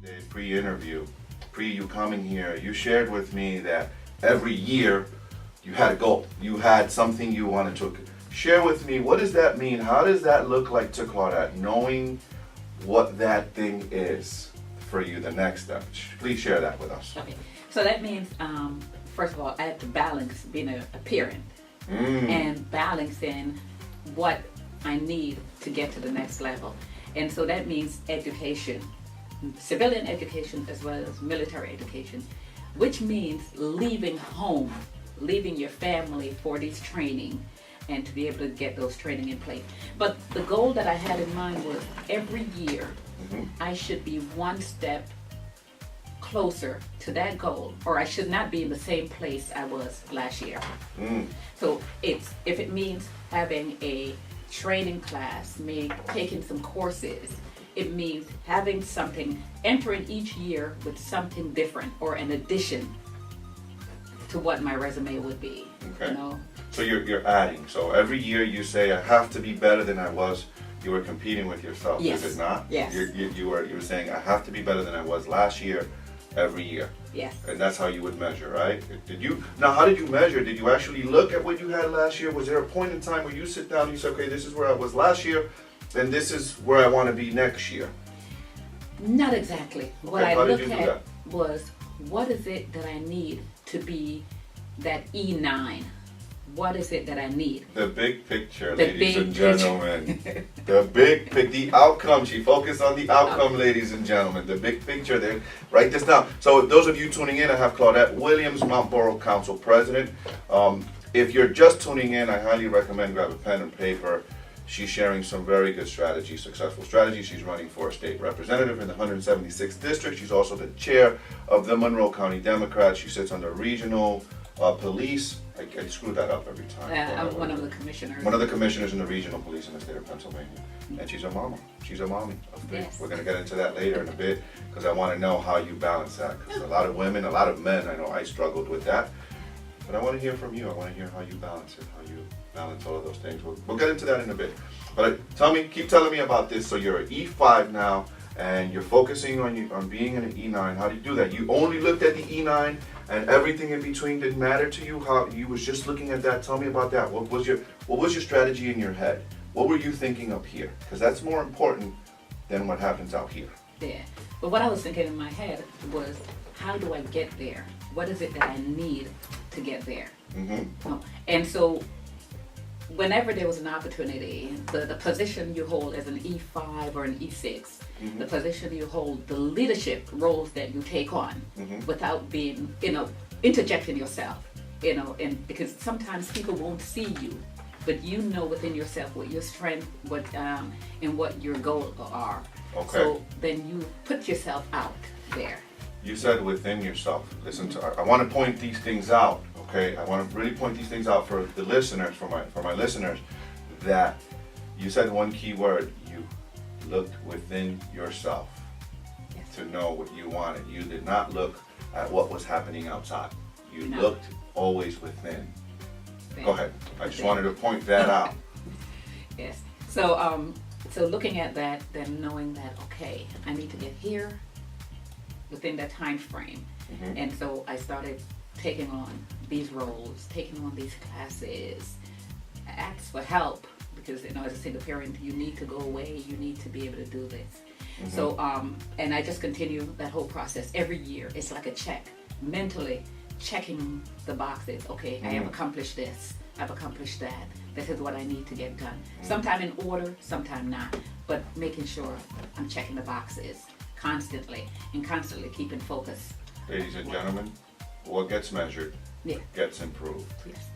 The pre-interview, pre you coming here, you shared with me that every year you had a goal. You had something you wanted to share with me. What does that mean? How does that look like to Claudette, knowing what that thing is for you, the next step? Please share that with us. Okay, so that means, first of all, I have to balance being a parent and balancing what I need to get to the next level. And so that means education, civilian education as well as military education, which means leaving home, leaving your family for this training and to be able to get those training in place. But the goal that I had in mind was every year I should be one step closer to that goal, or I should not be in the same place I was last year. So if it means having a training class, taking some courses, it means having something, entering each year with something different or an addition to what my resume would be. Okay. You know? So you're adding. So every year you say, I have to be better than I was. You were competing with yourself, Yes. is it not? Yes. You were saying, I have to be better than I was last year, every year. Yes. And that's how you would measure, right? Now how did you measure? Did you actually look at what you had last year? Was there a point in time where you sit down and you say, okay, this is where I was last year, and this is where I want to be next year? Not exactly. What Okay, I how did looked you do at that? was, what is it that I need to be that E9? What is it that I need? The big picture, The ladies big and picture. gentlemen. The big pic, the outcome. She focused on the outcome, ladies and gentlemen. The big picture there. Write this down. So those of you tuning in, I have Claudette Williams, Mount Borough Council President. If you're just tuning in, I highly recommend grab a pen and paper. She's sharing some very good strategies, successful strategies. She's running for a state representative in the 176th district. She's also the chair of the Monroe County Democrats. She sits under regional police. I screw that up every time. I'm one of the commissioners. One of the commissioners in the regional police in the state of Pennsylvania. And she's a mama. She's a mommy of three. Yes. We're going to get into that later in a bit because I want to know how you balance that. Because a lot of women, a lot of men, I know I struggled with that. But I want to hear from you. I want to hear how you balance it, how you balance all of those things. We'll get into that in a bit. But keep telling me about this. So you're an E5 now, and you're focusing on being an E9. How do you do that? You only looked at the E9, and everything in between didn't matter to you. How you was just looking at that? Tell me about that. What was your strategy in your head? What were you thinking up here? Because that's more important than what happens out here. Yeah. But what I was thinking in my head was, how do I get there? What is it that I need to get there? And so whenever there was an opportunity, the position you hold as an E5 or an E6, the position you hold, the leadership roles that you take on without being, interjecting yourself, and because sometimes people won't see you, but you know within yourself what your strength, and what your goals are. Okay. So then you put yourself out there. You said within yourself. Listen I want to point these things out. Okay, I want to really point these things out for the listeners, for my listeners, that you said one key word. You looked within yourself to know what you wanted. You did not look at what was happening outside. You looked always within. Go ahead. I just wanted to point that out. Yes. So looking at that, then knowing that, okay, I need to get here within that time frame. And so I started taking on these roles, taking on these classes, ask for help, because as a single parent, you need to go away, you need to be able to do this. So and I just continue that whole process every year. It's like a check, mentally checking the boxes. Okay, I have accomplished this, I've accomplished that, this is what I need to get done. Sometime in order, sometime not, but making sure I'm checking the boxes constantly and constantly keeping focus. Ladies and gentlemen, what gets measured gets improved. Yes.